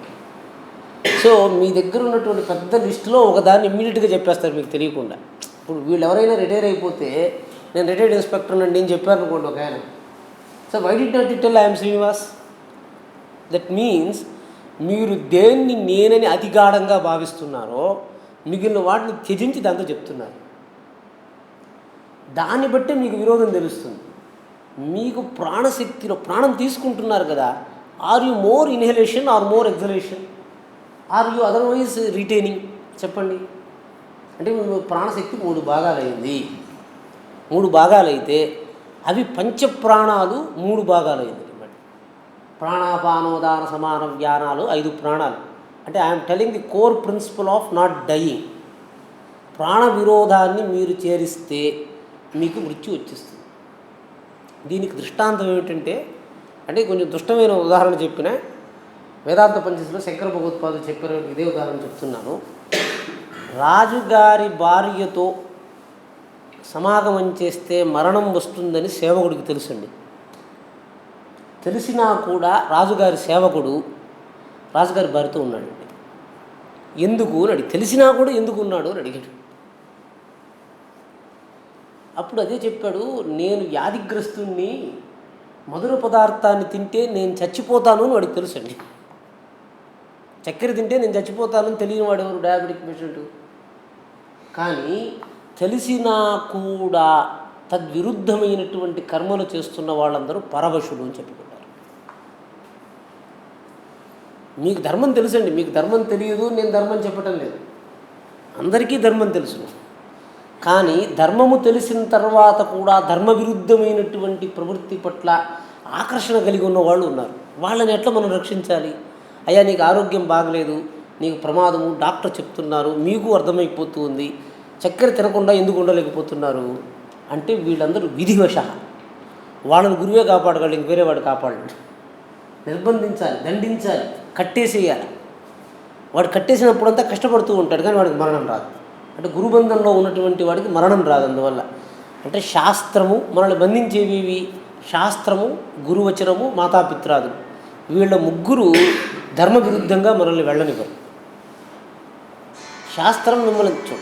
సో మీ దగ్గర ఉన్నటువంటి పెద్ద లిస్టులో ఒకదాన్ని ఇమ్మీడియట్గా చెప్పేస్తారు మీకు తెలియకుండా. ఇప్పుడు వీళ్ళు ఎవరైనా రిటైర్ అయిపోతే నేను రిటైర్డ్ ఇన్స్పెక్టర్ అండి అని చెప్పారు అనుకోండి ఒక ఆయన. So why did not tell I'm Srinivas? That means మీరు దేన్ని నేనని అతిగాఢంగా భావిస్తున్నారో మిగిలిన వాటిని త్యజించి దాంతో చెప్తున్నారు. దాన్ని బట్టే మీకు విరోధం తెలుస్తుంది. మీకు ప్రాణశక్తిలో ప్రాణం తీసుకుంటున్నారు కదా, are you more inhalation or more exhalation or you otherwise retaining? చెప్పండి. అంటే ప్రాణశక్తి 3 భాగాలైంది. 3 భాగాలైతే అవి పంచప్రాణాలు 3 భాగాలైంది. ప్రాణాపానోదాన సమాన జ్ఞానాలు 5 ప్రాణాలు. అంటే I'm telling the core principle of not dying. ప్రాణ విరోధాన్ని మీరు చేరిస్తే మీకు మృత్యు వచ్చేస్తుంది. దీనికి దృష్టాంతం ఏమిటంటే, అంటే కొంచెం దుష్టమైన ఉదాహరణ చెప్పిన వేదాంత పంచదశలో శంకర భగవత్పాదులు చెప్పిన ఇదే ఉదాహరణ చెప్తున్నాను. రాజుగారి భార్యతో సమాగమం చేస్తే మరణం వస్తుందని సేవకుడికి తెలుసండి. తెలిసినా కూడా రాజుగారి సేవకుడు రాజుగారి భార్యతో ఉన్నాడండి. ఎందుకు అని అడిగి, తెలిసినా కూడా ఎందుకు ఉన్నాడు అని అడిగాడు. అప్పుడు అదే చెప్పాడు, నేను వ్యాధిగ్రస్తుని, మధుర పదార్థాన్ని తింటే నేను చచ్చిపోతాను అని వాడికి తెలుసండి. చక్కెర తింటే నేను చచ్చిపోతానని తెలియని వాడు ఎవరు? Diabetic patient. కానీ తెలిసినా కూడా తద్విరుద్ధమైనటువంటి కర్మలు చేస్తున్న వాళ్ళందరూ పరవశులు అని చెప్పుకుంటారు. మీకు ధర్మం తెలుసండి, మీకు ధర్మం తెలియదు, నేను ధర్మం చెప్పటం లేదు, అందరికీ ధర్మం తెలుసు. కానీ ధర్మము తెలిసిన తర్వాత కూడా ధర్మ విరుద్ధమైనటువంటి ప్రవృత్తి పట్ల ఆకర్షణ కలిగి ఉన్న వాళ్ళు ఉన్నారు. వాళ్ళని ఎట్లా మనం రక్షించాలి? అయ్యా నీకు ఆరోగ్యం బాగలేదు, నీకు ప్రమాదము, డాక్టర్ చెప్తున్నారు, మీకు అర్థమైపోతూ ఉంది, చక్కెర తినకుండా ఎందుకు ఉండలేకపోతున్నారు అంటే వీళ్ళందరూ విధివశ. వాళ్ళని గురువే కాపాడగలడు, ఇంక వేరే వాడు కాపాడలేడు. నిర్బంధించాలి, దండించాలి, కట్టేసేయాలి. వాడు కట్టేసినప్పుడంతా కష్టపడుతూ ఉంటాడు కానీ వాడికి మరణం రాదు. అంటే గురుబంధంలో ఉన్నటువంటి వాడికి మరణం రాదు. అందువల్ల అంటే శాస్త్రము మనల్ని బంధించేవి, శాస్త్రము, గురువచనము, మాతాపిత్రాదులు, వీళ్ళ ముగ్గురు ధర్మ విరుద్ధంగా మనల్ని వెళ్ళనివ్వరు. శాస్త్రం మిమ్మల్ని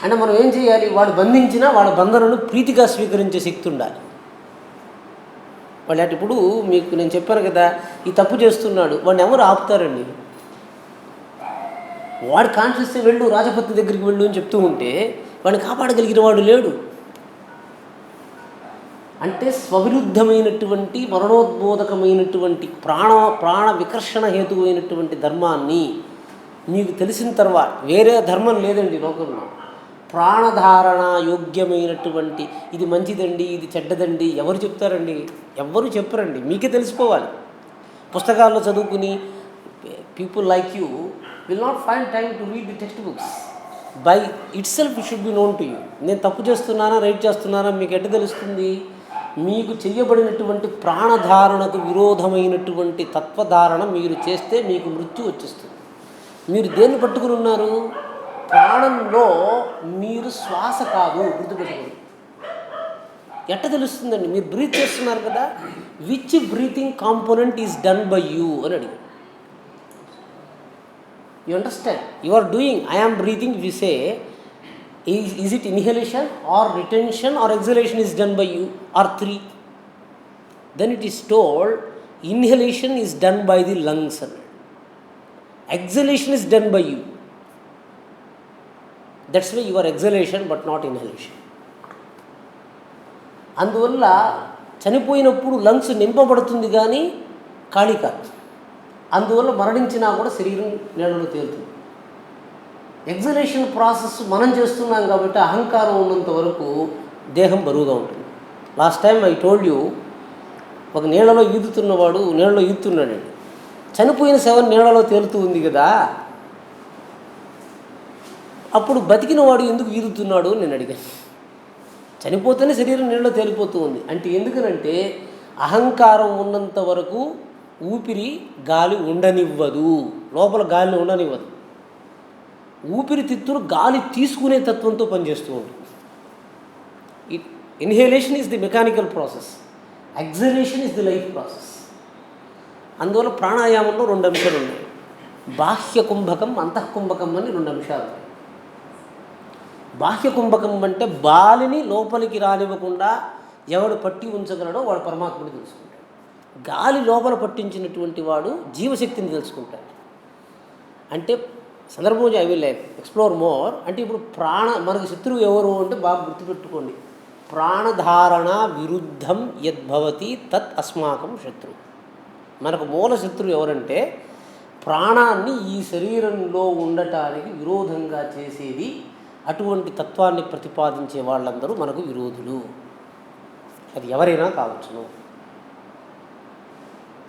అంటే మనం ఏం చేయాలి? వాడు బంధించినా వాళ్ళ బంధనను ప్రీతిగా స్వీకరించే శక్తి ఉండాలి. వాళ్ళు అంటే ఇప్పుడు మీకు నేను చెప్పాను కదా, ఈ తప్పు చేస్తున్నాడు, వాడిని ఎవరు ఆపుతారండి? వాడు కాన్షియస్ వెళ్ళు, రాజపత్ని దగ్గరికి వెళ్ళు అని చెప్తూ ఉంటే వాడిని కాపాడగలిగిన వాడు లేడు. అంటే స్వవిరుద్ధమైనటువంటి మరణోద్బోధకమైనటువంటి ప్రాణ వికర్షణ హేతువైనటువంటి ధర్మాన్ని మీకు తెలిసిన తర్వాత, వేరే ధర్మం లేదండి లోకంలో, ప్రాణధారణ యోగ్యమైనటువంటి ఇది మంచిదండి, ఇది చెడ్డదండి ఎవరు చెప్తారండి? ఎవ్వరు చెప్పరండి, మీకే తెలిసిపోవాలి. పుస్తకాల్లో చదువుకుని people like you will not find time to read the text books. By it self it should be known to you. నేను తప్పు చేస్తున్నానా రైట్ చేస్తున్నానా మీకు ఎట్ట తెలుస్తుంది? మీకు చేయబడినటువంటి ప్రాణధారణకు విరోధమైనటువంటి తత్వధారణ మీరు చేస్తే మీకు మృత్యు వచ్చేస్తుంది. మీరు దేన్ని పట్టుకుని ఉన్నారు? ప్రాణంలో మీరు శ్వాస కాదు, గుర్తుపెట్టుకోండి. ఎట్ట తెలుస్తుందండి? మీరు బ్రీత్ చేస్తున్నారు కదా, which breathing component is done by you అని అడిగారు. You understand? You are doing, I am breathing, we say is it inhalation or retention or exhalation is done by you or 3? Then it is told inhalation is done by the lungs అన్నాడు, exhalation is done by you. That's why your exhalation but not inhalation. అందువల్ల చనిపోయినప్పుడు lungs నింపబడుతుంది కానీ ఖాళీ కాదు. అందువల్ల మరణించినా కూడా శరీరం నీళ్ళలో తేలుతుంది. ఎగ్జలేషన్ ప్రాసెస్ మనం చేస్తున్నాం కాబట్టి అహంకారం ఉన్నంత వరకు దేహం బరువుగా ఉంటుంది. Last time I told you, ఒక నీళ్ళలో ఈదుతున్నవాడు నీళ్ళలో ఈదుతున్నాడండి, చనిపోయిన శవం నీళ్ళలో తేలుతూ ఉంది కదా, అప్పుడు బతికిన వాడు ఎందుకు ఈదుతున్నాడు అని నేను అడిగాను. చనిపోతేనే శరీరం నీళ్ళలో తేలిపోతూ ఉంది అంటే ఎందుకనంటే అహంకారం ఉన్నంత వరకు ఊపిరి గాలి ఉండనివ్వదు, లోపల గాలిని ఉండనివ్వదు. ఊపిరితిత్తులు గాలి తీసుకునే తత్వంతో పనిచేస్తూ ఉంటుంది. Inhalation is the mechanical process, exhalation is the life process. అందువల్ల ప్రాణాయామంలో 2 అంశాలు ఉన్నాయి. బాహ్య కుంభకం, అంతఃకుంభకం అని 2 అంశాలు ఉన్నాయి. బాహ్య కుంభకం అంటే బాలిని లోపలికి రానివ్వకుండా ఎవడు పట్టి ఉంచగలడో వాడు పరమాత్ముడు తెలుసుకుంటాడు. గాలి లోపల పట్టించినటువంటి వాడు జీవశక్తిని తెలుసుకుంటాడు. అంటే సందర్భం ఐ విల్ ఎక్స్ప్లోర్ మోర్. అంటే ఇప్పుడు మనకు శత్రువు ఎవరు అంటే బాగా గుర్తుపెట్టుకోండి, ప్రాణధారణ విరుద్ధం యద్భవతి తత్ అస్మాకం శత్రు. మనకు మూల శత్రువు ఎవరంటే ప్రాణాన్ని ఈ శరీరంలో ఉండటానికి విరోధంగా చేసేది, అటువంటి తత్వాన్ని ప్రతిపాదించే వాళ్ళందరూ మనకు విరోధులు. అది ఎవరైనా కావచ్చును.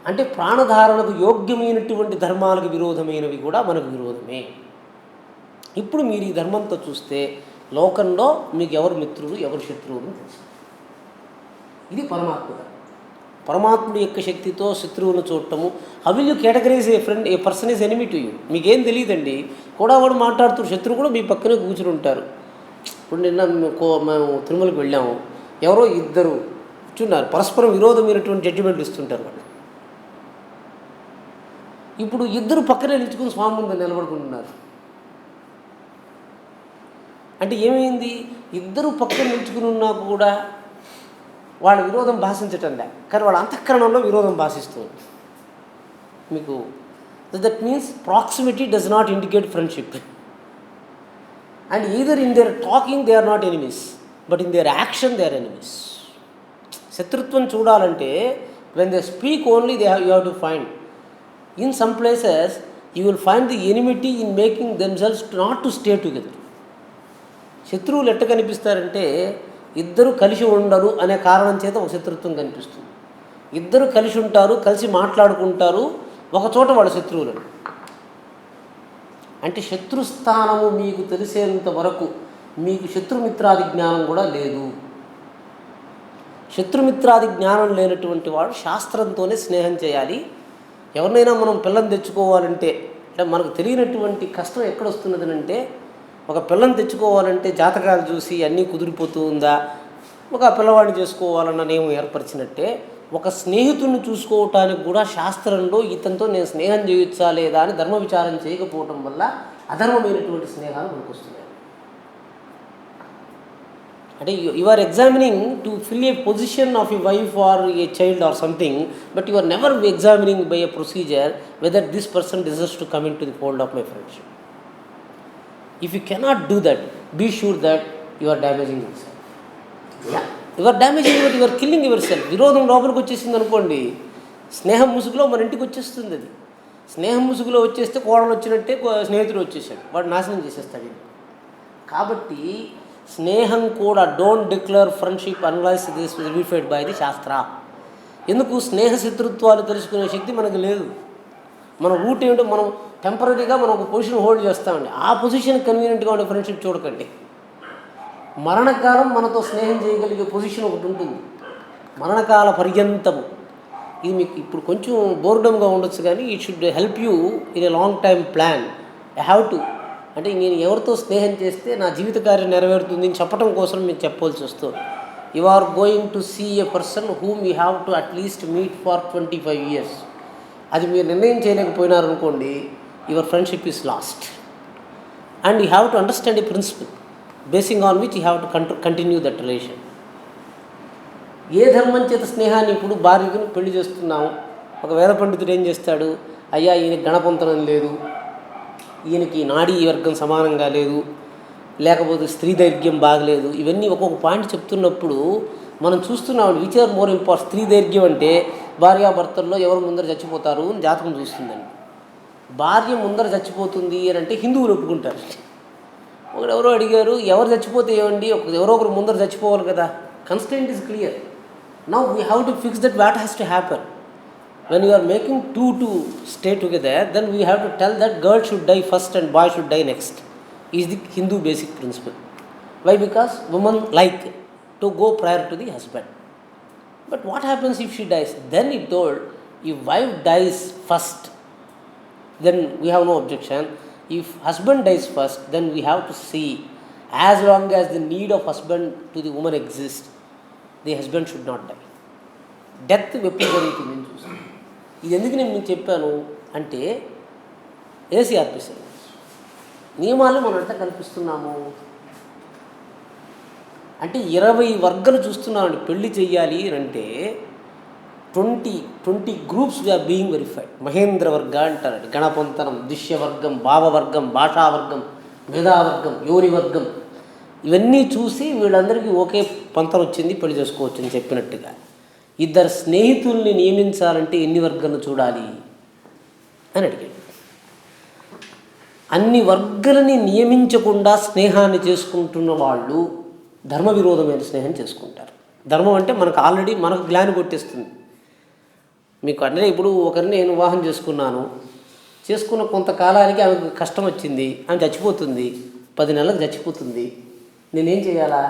అంటే ప్రాణధారణకు యోగ్యమైనటువంటి ధర్మాలకు విరోధమైనవి కూడా మనకు విరోధమే. ఇప్పుడు మీరు ఈ ధర్మంతో చూస్తే లోకంలో మీకు ఎవరు మిత్రులు ఎవరు శత్రువులు తెలుసు. ఇది పరమాత్ముడి యొక్క శక్తితో శత్రువులను చూడటము. How will you categorize a person is enemy to you? మీకేం తెలియదండి. కూడా వాడు మాట్లాడుతూ శత్రువు కూడా మీ పక్కనే కూర్చుని ఉంటారు. ఇప్పుడు నిన్న మేము తిరుమలకు వెళ్ళాము, ఎవరో 2 కూర్చున్నారు, పరస్పరం విరోధమైనటువంటి జడ్జిమెంట్లు ఇస్తుంటారు వాళ్ళు. ఇప్పుడు 2 పక్కనే నిలుచుకుని స్వామి ముందు నిలబడుకుంటున్నారు. అంటే ఏమైంది? 2 పక్కన నిలుచుకుని ఉన్నా కూడా వాళ్ళ విరోధం భాషించటంలే, కానీ వాళ్ళ అంతఃకరణంలో విరోధం భాషిస్తుంది మీకు. That means proximity does not indicate friendship. And either in their talking they are not enemies, but in their action they are enemies. శత్రుత్వం చూడాలంటే when they speak only you have to find. In some places you will find the enmity in making themselves not to stay together. శత్రువులు ఎట్ట కనిపిస్తారంటే 2 కలిసి ఉండరు అనే కారణం చేత ఒక శత్రుత్వం కనిపిస్తుంది. 2 కలిసి ఉంటారు, కలిసి మాట్లాడుకుంటారు, ఒకచోట వాళ్ళ శత్రువులు. అంటే శత్రుస్థానము మీకు తెలిసేంత వరకు మీకు శత్రుమిత్రాది జ్ఞానం కూడా లేదు. శత్రుమిత్రాది జ్ఞానం లేనటువంటి వాడు శాస్త్రంతోనే స్నేహం చేయాలి. ఎవరినైనా మనం పిల్లని తెచ్చుకోవాలంటే, అంటే మనకు తెలియనటువంటి కష్టం ఎక్కడొస్తున్నది అంటే, ఒక పిల్లని తెచ్చుకోవాలంటే జాతకాలు చూసి అన్నీ కుదిరిపోతూ ఉందా, ఒక పిల్లవాడిని చేసుకోవాలన్న నియమం ఏర్పరిచినట్టే ఒక స్నేహితుడిని చూసుకోవటానికి కూడా శాస్త్రంలో ఇతనితో నేను స్నేహం చేయొచ్చా లేదా అని ధర్మ విచారం చేయకపోవటం వల్ల అధర్మమైనటువంటి స్నేహాలు మనకు వస్తున్నాయి. అంటే you are examining to fill a position of a wife or a child or something, but you are never examining by a procedure whether this person deserves to come into the fold of my friendship. If you cannot do that, be sure that you are damaging yourself. You are damaging, but you are killing yourself. విరోధం లోపలికి వచ్చేసింది అనుకోండి, స్నేహం ముసుగులో మన ఇంటికి వచ్చేస్తుంది. అది స్నేహం ముసుగులో వచ్చేస్తే కోడలు వచ్చినట్టే స్నేహితుడు వచ్చేసాడు, వాడు నాశనం చేసేస్తాడు. కాబట్టి స్నేహం కూడా don't declare friendship unless this is verified by the శాస్త్ర. ఎందుకు? స్నేహ శత్రుత్వాలు తెలుసుకునే శక్తి మనకు లేదు. మన రూట్ ఏమిటో మనం టెంపరీగా మనం ఒక పొజిషన్ హోల్డ్ చేస్తామండి. ఆ పొజిషన్ కన్వీనియంట్గా ఉండే ఫ్రెండ్షిప్ చూడకండి. మరణకాలం మనతో స్నేహం చేయగలిగే పొజిషన్ ఒకటి ఉంటుంది, మరణకాల పర్యంతము. ఇది మీకు ఇప్పుడు కొంచెం బోర్డమ్గా ఉండొచ్చు, కానీ it should help you in a long time plan. I have to, అంటే నేను ఎవరితో స్నేహం చేస్తే నా జీవిత కార్యం నెరవేరుతుంది అని చెప్పడం కోసం మీకు చెప్పవలసి వస్తుంది. You are going to see a person whom you have to at least meet for 25 years. అది మీరు నిర్ణయం చేయలేకపోయినారనుకోండి, your friendship is lost. And you have to understand a principle basing on which you have to continue that relation. ఏ ధర్మం చేత స్నేహాన్ని ఇప్పుడు భార్యను పెళ్లి చేస్తున్నాము, ఒక వేద పండితుడు ఏం చేస్తాడు, అయ్యా ఈయనకి గణపొంతనం లేదు, ఈయనకి నాడీ వర్గం సమానంగా లేదు, లేకపోతే స్త్రీ దైర్ఘ్యం బాగలేదు, ఇవన్నీ ఒక్కొక్క పాయింట్ చెప్తున్నప్పుడు మనం చూస్తున్నాం విచ్ ఆర్ మోర్ ఇంపార్టెంట్. స్త్రీ దైర్ఘ్యం అంటే భార్యాభర్తల్లో ఎవరు ముందర చచ్చిపోతారు అని జాతకం చూస్తుందండి. భార్య ముందర చచ్చిపోతుంది అని అంటే హిందువులు ఒప్పుకుంటారు. ఎవరో అడిగారు, ఎవరు చచ్చిపోతే ఏమండి, ఎవరో ఒకరు ముందర చచ్చిపోవాలి కదా. Constraint is clear. Now we have to fix that what has to happen. when you are making two to stay together, then we have to tell that girl should die first and boy should die next. Is the Hindu basic principle. Why? Because women like to go prior to the husband. But what happens if she dies? Then it told, if wife dies first, then we have no objection. If husband dies first, then we have to see, as long as the need of husband to the woman exists, the husband should not die. Death ఎప్పుడు జరుగుతుంది నేను చూసాను. ఇది ఎందుకు నేను మీకు చెప్పాను అంటే, ఏసీఆర్పిసి నియమాలు మనం ఎట్లా కల్పిస్తున్నాము అంటే 20 వర్గాలు చూస్తున్నామండి. పెళ్లి చెయ్యాలి అంటే 20 groups we're being verified. Mahendra వర్గ అంటారండి, గణపంతనం, దిశ్యవర్గం, భావవర్గం, భాషావర్గం, మేధావర్గం, యోనివర్గం, ఇవన్నీ చూసి వీళ్ళందరికీ ఒకే పంతం వచ్చింది, పెళ్లి చేసుకోవచ్చు అని చెప్పినట్టుగా. ఇద్దరు స్నేహితుల్ని నియమించాలంటే ఎన్ని వర్గాలను చూడాలి అని అడిగాడు. అన్ని వర్గాలని నియమించకుండా స్నేహాన్ని చేసుకుంటున్న వాళ్ళు ధర్మ విరోధమైన స్నేహం చేసుకుంటారు. ధర్మం అంటే మనకు ఆల్రెడీ మనకు గ్లాని కొట్టేస్తుంది. మీకు అంటే ఇప్పుడు ఒకరిని నేను వివాహం చేసుకున్న కొంతకాలానికి ఆమెకు కష్టం వచ్చింది, ఆమె చచ్చిపోతుంది, 10 నెలలకు చచ్చిపోతుంది, నేనేం చేయాలా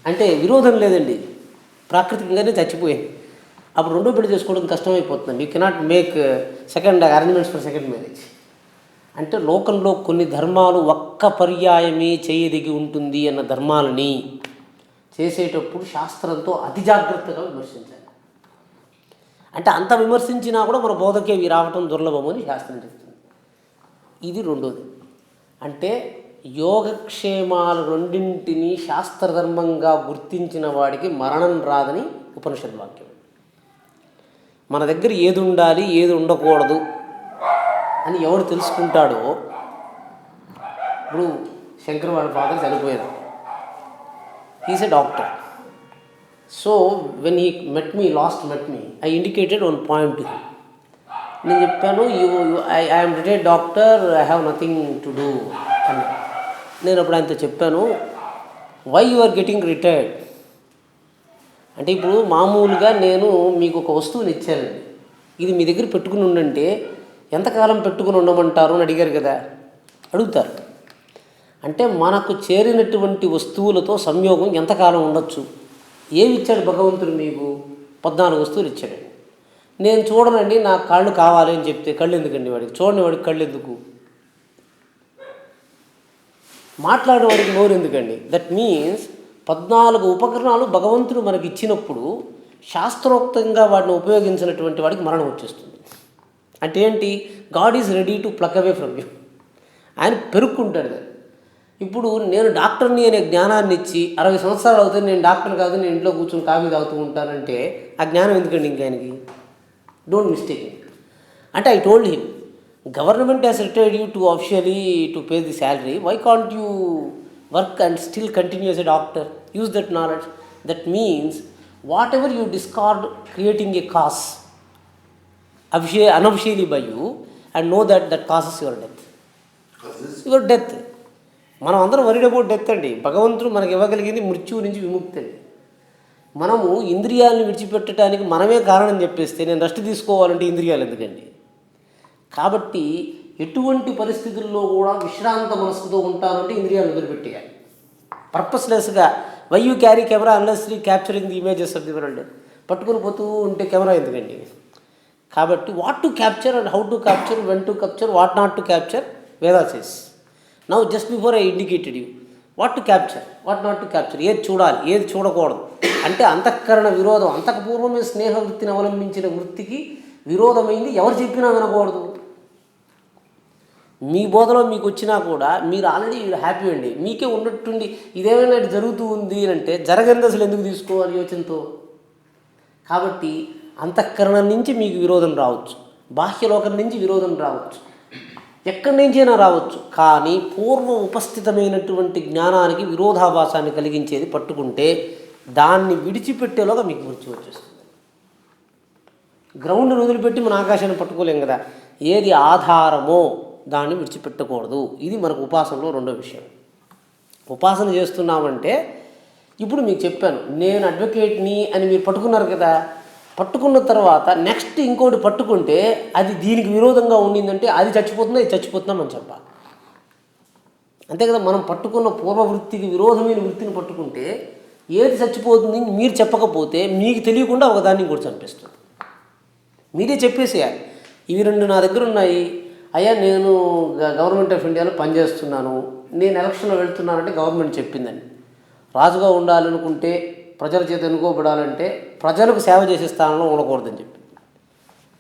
అంటే విరోధం లేదండి, ప్రాకృతికంగానే చచ్చిపోయింది. అప్పుడు రెండో పెళ్లి చేసుకోవడం కష్టమైపోతుంది. You cannot make second arrangements for second marriage. అంటే లోకంలో కొన్ని ధర్మాలు ఒక్క పర్యాయమే చేయదిగి ఉంటుంది అన్న ధర్మాలని చేసేటప్పుడు శాస్త్రంతో అతి జాగ్రత్తగా విమర్శించాలి. అంటే అంత విమర్శించినా కూడా మన బోధకే ఇవి రావటం దుర్లభము అని శాస్త్రం చెప్తుంది. ఇది రెండోది. అంటే యోగక్షేమాలు రెండింటినీ శాస్త్రధర్మంగా గుర్తించిన వాడికి మరణం రాదని ఉపనిషద్ వాక్యం. మన దగ్గర ఏది ఉండాలి ఏది ఉండకూడదు అని ఎవరు తెలుసుకుంటాడో, ఇప్పుడు శంకర్ వాళ్ళ ఫాదర్ చనిపోయారు, he's a doctor. So when he met me I indicated one point to him. నేను చెప్పాను, I'm retired doctor, I have nothing to do అని. నేను అప్పుడు ఆయనతో చెప్పాను, why you are getting retired అంటే, ఇప్పుడు మామూలుగా నేను మీకు ఒక వస్తువుని ఇచ్చానండి, ఇది మీ దగ్గర పెట్టుకుని ఉండంటే ఎంతకాలం పెట్టుకుని ఉండమంటారు అని అడిగారు కదా, అడుగుతారు. అంటే మనకు చేరినటువంటి వస్తువులతో సంయోగం ఎంతకాలం ఉండొచ్చు. ఏమి ఇచ్చాడు భగవంతుడు మీకు? 14 వస్తువులు ఇచ్చాడండి. నేను చూడనండి, నాకు కాళ్ళు కావాలి అని చెప్తే కళ్ళు ఎందుకండి వాడికి? చూడని వాడికి కళ్ళు ఎందుకు? మాట్లాడేవాడికి నోరు ఎందుకండి? దట్ మీన్స్ 14 ఉపకరణాలు భగవంతుడు మనకి ఇచ్చినప్పుడు శాస్త్రోక్తంగా వాటిని ఉపయోగించినటువంటి వాడికి మరణం వచ్చేస్తుంది. అంటే ఏంటి? God is ready to pluck away from you. ఆయన పెరుక్కుంటాడు కదా. ఇప్పుడు నేను డాక్టర్ని అనే జ్ఞానాన్ని ఇచ్చి 60 సంవత్సరాలు అవుతుంది, నేను డాక్టర్ కాదు, నేను ఇంట్లో కూర్చొని కాఫీ తాగుతూ ఉంటానంటే ఆ జ్ఞానం ఎందుకండి ఇంకా ఆయనకి? Don't mistake it. అంటే I told him, government has retired you to officially to pay the salary, why can't you work and still continue as a doctor? Use that knowledge. That means whatever you discard creating a cause unofficially by you, and know that causes your death. Your death. మనం అందరం worried about death అండి. భగవంతుడు మనకి ఇవ్వగలిగింది మృత్యువు నుంచి విముక్తి అండి. మనము ఇంద్రియాలను విడిచిపెట్టడానికి మనమే కారణం చెప్పేస్తే నేను రెస్ట్ తీసుకోవాలంటే ఇంద్రియాలు ఎందుకండి? కాబట్టి ఎటువంటి పరిస్థితుల్లో కూడా విశ్రాంత మనస్సుతో ఉంటానంటే ఇంద్రియాలు వదిలిపెట్టేయాలి. పర్పస్లెస్గా why you carry camera unlessly capturing the images of the world. పట్టుకుని పోతూ ఉంటే కెమెరా ఎందుకండి? కాబట్టి what to capture and how to capture, when to capture, what not to capture, Veda says. Now just before I indicated you what to capture, what not to capture, ఏది చూడాలి ఏది చూడకూడదు. అంటే అంతఃకరణ విరోధం, అంతఃపూర్వమే స్నేహ వృత్తిని అవలంబించిన వృత్తికి విరోధమైంది ఎవరు చెప్పినా వినకూడదు. మీ బోధలో మీకు వచ్చినా కూడా మీరు ఆల్రెడీ హ్యాపీ అండి, మీకే ఉన్నట్టుండి ఇదేమైనా జరుగుతూ ఉంది అంటే జరగంది అసలు ఎందుకు తీసుకోవాలి యోచనతో. కాబట్టి అంతఃకరణం నుంచి మీకు విరోధం రావచ్చు, బాహ్యలోకం నుంచి విరోధం రావచ్చు, ఎక్కడి నుంచైనా రావచ్చు. కానీ పూర్వ ఉపస్థితమైనటువంటి జ్ఞానానికి విరోధాభాసాన్ని కలిగించేది పట్టుకుంటే దాన్ని విడిచిపెట్టేలోగా మీకు మృత్యు వచ్చేస్తుంది. గ్రౌండ్ని వదిలిపెట్టి మన ఆకాశాన్ని పట్టుకోలేం కదా. ఏది ఆధారమో దాన్ని విడిచిపెట్టకూడదు. ఇది మనకు ఉపాసనలో రెండో విషయం. ఉపాసన చేస్తున్నామంటే ఇప్పుడు మీకు చెప్పాను, నేను అడ్వకేట్ని అని మీరు పట్టుకున్నారు కదా, పట్టుకున్న తర్వాత నెక్స్ట్ ఇంకోటి పట్టుకుంటే అది దీనికి విరోధంగా ఉండిందంటే అది చచ్చిపోతుందా, ఇది చచ్చిపోతుందా చెప్పాలి. అంతే కదా, మనం పట్టుకున్న పూర్వవృత్తికి విరోధమైన వృత్తిని పట్టుకుంటే ఏది చచ్చిపోతుంది మీరు చెప్పకపోతే మీకు తెలియకుండా ఒకదాన్ని కూడా చంపేస్తుంది. మీరే చెప్పేసేయాలి, ఇవి 2 నా దగ్గర ఉన్నాయి, అయ్యా నేను గవర్నమెంట్ ఆఫ్ ఇండియాలో పనిచేస్తున్నాను, నేను ఎలక్షన్లో వెళ్తున్నానంటే గవర్నమెంట్ చెప్పిందని. రాజుగా ఉండాలనుకుంటే, ప్రజల చేత ఎన్నుకోబడాలంటే ప్రజలకు సేవ చేసే స్థానంలో ఉండకూడదని చెప్పి,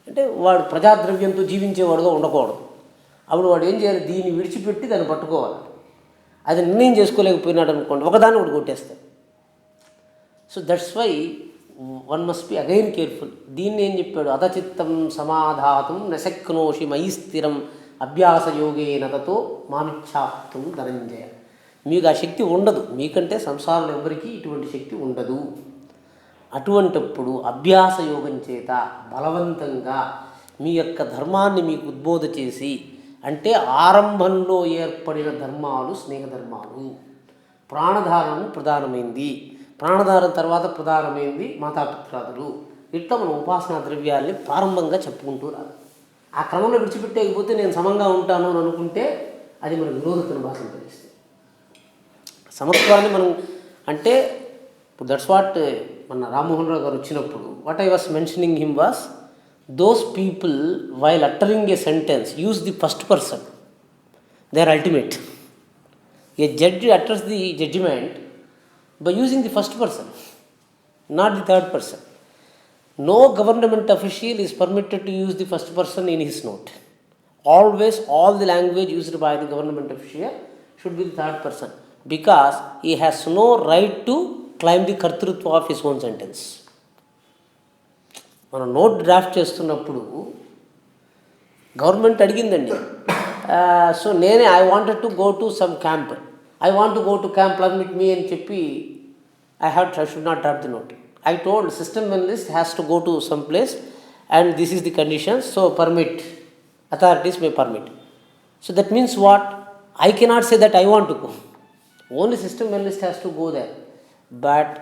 అంటే వాడు ప్రజాద్రవ్యంతో జీవించేవాడుగా ఉండకూడదు. అప్పుడు వాడు ఏం చేయాలి, దీన్ని విడిచిపెట్టి దాన్ని పట్టుకోవాలి. అది నిర్ణయం చేసుకోలేకపోయినాడు అనుకోండి, ఒకదాన్ని ఒకటి కొట్టేస్తాడు. So that's why one must be again careful. దీన్ని ఏం చెప్పాడు, అధచిత్తం సమాధాతం నశక్నోషి మయి స్థిరం అభ్యాస యోగేన తతో మామిచ్ఛాప్తుం ధనంజయ. మీకు ఆ శక్తి ఉండదు, మీకంటే సంసారంలో ఎవరికీ ఇటువంటి శక్తి ఉండదు. అటువంటప్పుడు అభ్యాస యోగం చేత బలవంతంగా మీ యొక్క ధర్మాన్ని మీకు ఉద్బోధ చేసి, అంటే ఆరంభంలో ఏర్పడిన ధర్మాలు స్నేహధర్మాలు, ప్రాణధారణం ప్రధానమైంది, ప్రాణధారణ తర్వాత ప్రధానమైంది మాతాపిత్రాదులు, ఇట్లా మనం ఉపాసనా ద్రవ్యాల్ని ప్రారంభంగా చెప్పుకుంటూ రాదు. ఆ క్రమంలో విడిచిపెట్టేకపోతే నేను సమంగా ఉంటాను అని అనుకుంటే అది మన విరోధతను భాషను తెలుస్తుంది. సమత్వాన్ని మనం అంటే ఇప్పుడు దట్స్ వాట్ మన రామ్మోహన్ రావు గారు వచ్చినప్పుడు what I was mentioning him was those people while uttering a sentence use the first person. They are ultimate. A judge utters the judgment by using the first person, not the third person. No government official is permitted to use the first person in his note. Always all the language used by the government official should be the third person, because he has no right to claim the kartrutva of his own sentence. మనం note draft చేస్తున్నప్పుడు government అడిగిందండి, so నేనే I wanted to go to some camp, I want to go to camp permit me అని చెప్పి I should not draft the note. I told system analyst has to go to some place and this is the condition, so permit, authorities May permit. So that means what, I cannot say that I want to go, only system analyst has to go there. But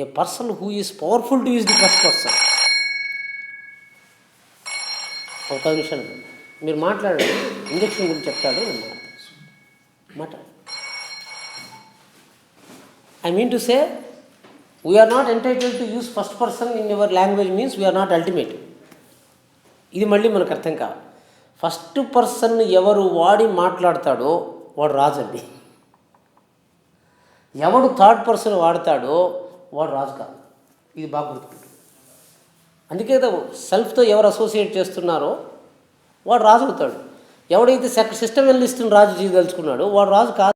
a person who is powerful to use the first person. ఒక 10 నిమిషాలు మీరు మాట్లాడండి, injection గురించి చెప్తాడు, నేను మాట్లాడు. I mean to say we're not entitled to use first person in your language means we're not ultimate. ఇది మళ్ళీ మనకు అర్థం కావాలి. ఫస్ట్ పర్సన్ ఎవరు వాడి మాట్లాడతాడో వాడు రాజు అండి, ఎవడు థర్డ్ పర్సన్ వాడతాడో వాడు రాజు కాదు. ఇది బాగా గుర్తుపెట్టు. అందుకే సెల్ఫ్తో ఎవరు అసోసియేట్ చేస్తున్నారో వాడు రాజు అవుతాడు. ఎవడైతే సిస్టమ్ అనలిస్ట్ని రాజు చేయదలుచుకున్నాడో వాడు రాజు కాదు.